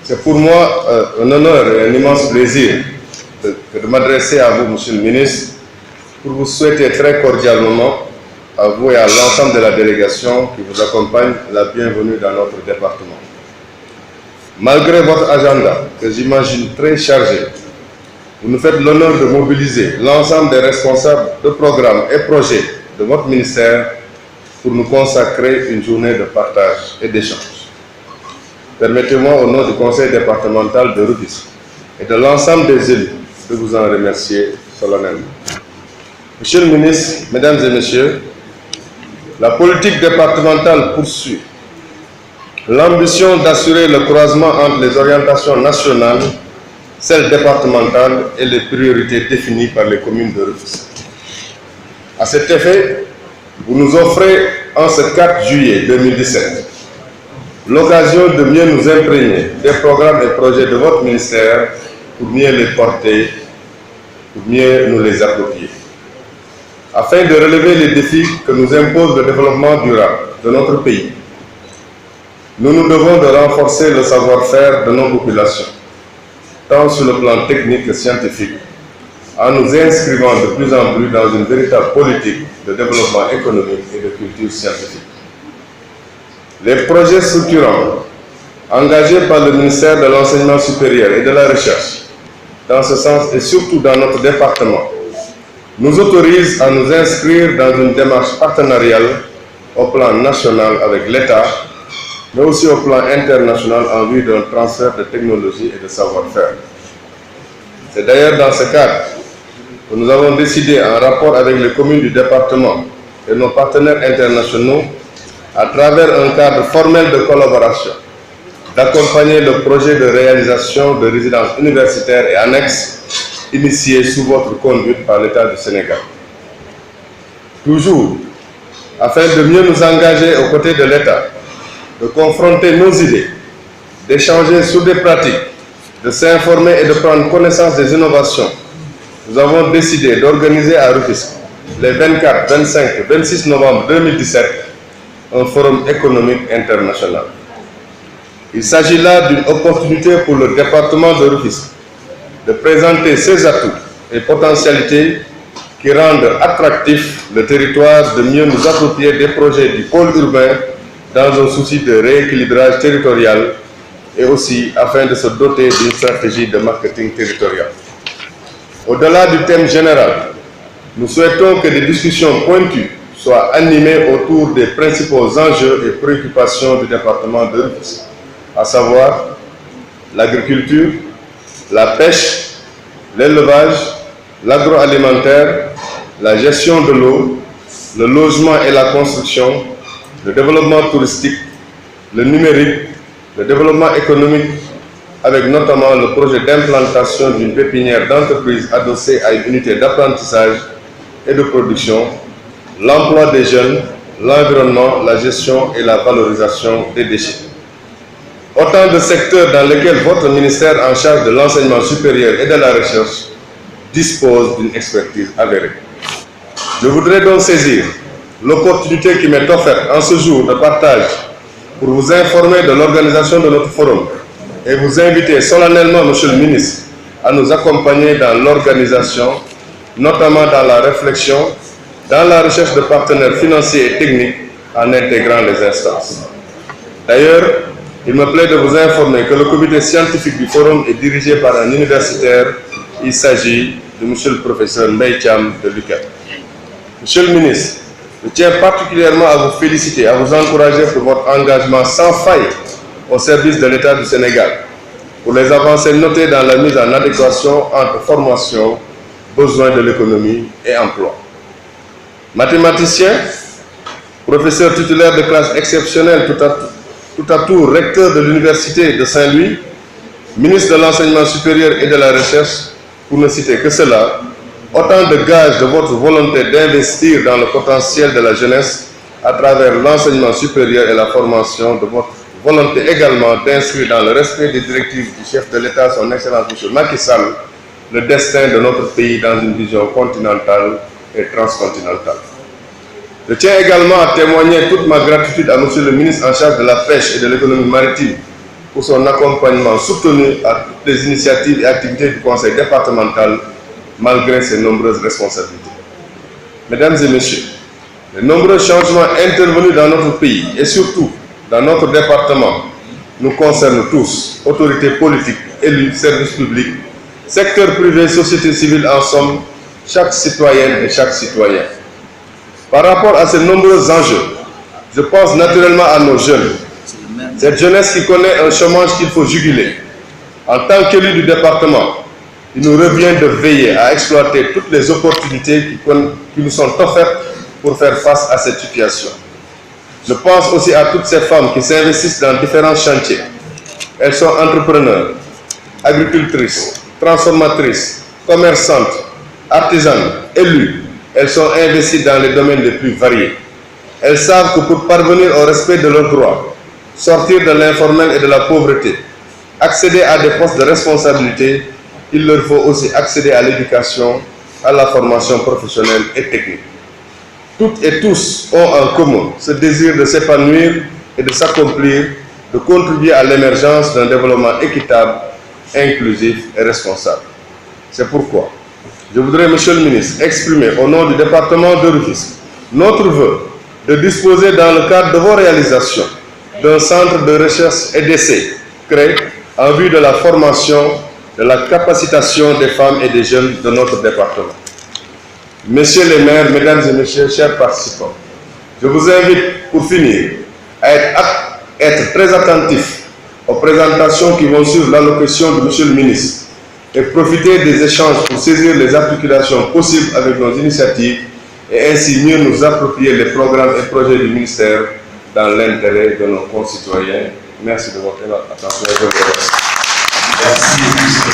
C'est pour moi un honneur et un immense plaisir de m'adresser à vous, Monsieur le ministre, pour vous souhaiter très cordialement, à vous et à l'ensemble de la délégation qui vous accompagne, la bienvenue dans notre département. Malgré votre agenda, que j'imagine très chargé, vous nous faites l'honneur de mobiliser l'ensemble des responsables de programmes et projets de votre ministère pour nous consacrer une journée de partage et d'échange. Permettez-moi, au nom du Conseil départemental de Rufisque et de l'ensemble des élus, de vous en remercier solennellement. Monsieur le ministre, Mesdames et Messieurs, la politique départementale poursuit l'ambition d'assurer le croisement entre les orientations nationales, celles départementales et les priorités définies par les communes de Rufisque. À cet effet, vous nous offrez en ce 4 juillet 2017 l'occasion de mieux nous imprégner des programmes et projets de votre ministère pour mieux les porter, pour mieux nous les approprier. Afin de relever les défis que nous impose le développement durable de notre pays, nous nous devons de renforcer le savoir-faire de nos populations, tant sur le plan technique que scientifique, en nous inscrivant de plus en plus dans une véritable politique de développement économique et de culture scientifique. Les projets structurants engagés par le ministère de l'Enseignement supérieur et de la Recherche, dans ce sens et surtout dans notre département, nous autorisent à nous inscrire dans une démarche partenariale au plan national avec l'État, mais aussi au plan international en vue d'un transfert de technologie et de savoir-faire. C'est d'ailleurs dans ce cadre que nous avons décidé, en rapport avec les communes du département et nos partenaires internationaux, à travers un cadre formel de collaboration, d'accompagner le projet de réalisation de résidences universitaires et annexes initié sous votre conduite par l'État du Sénégal. Toujours, afin de mieux nous engager aux côtés de l'État, de confronter nos idées, d'échanger sur des pratiques, de s'informer et de prendre connaissance des innovations, nous avons décidé d'organiser à Rufisque, les 24, 25 et 26 novembre 2017, un forum économique international. Il s'agit là d'une opportunité pour le département de Rufisque de présenter ses atouts et potentialités qui rendent attractif le territoire, de mieux nous approprier des projets du pôle urbain dans un souci de rééquilibrage territorial et aussi afin de se doter d'une stratégie de marketing territorial. Au-delà du thème général, nous souhaitons que des discussions pointues soient animées autour des principaux enjeux et préoccupations du département de Rufisque, à savoir l'agriculture, la pêche, l'élevage, l'agroalimentaire, la gestion de l'eau, le logement et la construction, le développement touristique, le numérique, le développement économique, avec notamment le projet d'implantation d'une pépinière d'entreprise adossée à une unité d'apprentissage et de production, l'emploi des jeunes, l'environnement, la gestion et la valorisation des déchets. Autant de secteurs dans lesquels votre ministère en charge de l'enseignement supérieur et de la recherche dispose d'une expertise avérée. Je voudrais donc saisir l'opportunité qui m'est offerte en ce jour de partage pour vous informer de l'organisation de notre forum et vous inviter solennellement, Monsieur le ministre, à nous accompagner dans l'organisation, notamment dans la réflexion, dans la recherche de partenaires financiers et techniques en intégrant les instances. D'ailleurs, il me plaît de vous informer que le comité scientifique du forum est dirigé par un universitaire. Il s'agit de M. le professeur Mbaye Thiam de l'UCAD. Monsieur le ministre, je tiens particulièrement à vous féliciter, à vous encourager pour votre engagement sans faille au service de l'État du Sénégal, pour les avancées notées dans la mise en adéquation entre formation, besoins de l'économie et emploi. Mathématicien, professeur titulaire de classe exceptionnelle tout à tour recteur de l'Université de Saint-Louis, ministre de l'Enseignement supérieur et de la Recherche, pour ne citer que cela, autant de gages de votre volonté d'investir dans le potentiel de la jeunesse à travers l'enseignement supérieur et la formation, de votre volonté également d'inscrire dans le respect des directives du chef de l'État, son Excellence M. Macky Sall, le destin de notre pays dans une vision continentale et transcontinentale. Je tiens également à témoigner toute ma gratitude à M. le ministre en charge de la pêche et de l'économie maritime pour son accompagnement soutenu à toutes les initiatives et activités du Conseil départemental, malgré ses nombreuses responsabilités. Mesdames et messieurs, les nombreux changements intervenus dans notre pays et surtout dans notre département nous concernent tous, autorités politiques, élus, services publics, secteur privé, société civile, en somme, chaque citoyenne et chaque citoyen. Par rapport à ces nombreux enjeux, je pense naturellement à nos jeunes. Cette jeunesse qui connaît un chômage qu'il faut juguler. En tant qu'élu du département, il nous revient de veiller à exploiter toutes les opportunités qui nous sont offertes pour faire face à cette situation. Je pense aussi à toutes ces femmes qui s'investissent dans différents chantiers. Elles sont entrepreneurs, agricultrices, transformatrices, commerçantes, artisanes, élues. Elles sont investies dans les domaines les plus variés. Elles savent que pour parvenir au respect de leurs droits, sortir de l'informel et de la pauvreté, accéder à des postes de responsabilité, il leur faut aussi accéder à l'éducation, à la formation professionnelle et technique. Toutes et tous ont en commun ce désir de s'épanouir et de s'accomplir, de contribuer à l'émergence d'un développement équitable, inclusif et responsable. C'est pourquoi je voudrais, Monsieur le ministre, exprimer au nom du département de Rufisque notre vœu de disposer dans le cadre de vos réalisations d'un centre de recherche et d'essai créé en vue de la formation, de la capacitation des femmes et des jeunes de notre département. Messieurs les maires, mesdames et messieurs, chers participants, je vous invite pour finir à être très attentifs aux présentations qui vont suivre l'allocution de Monsieur le ministre et profiter des échanges pour saisir les articulations possibles avec nos initiatives et ainsi mieux nous approprier les programmes et projets du ministère dans l'intérêt de nos concitoyens. Merci de votre attention et de votre attention. Merci.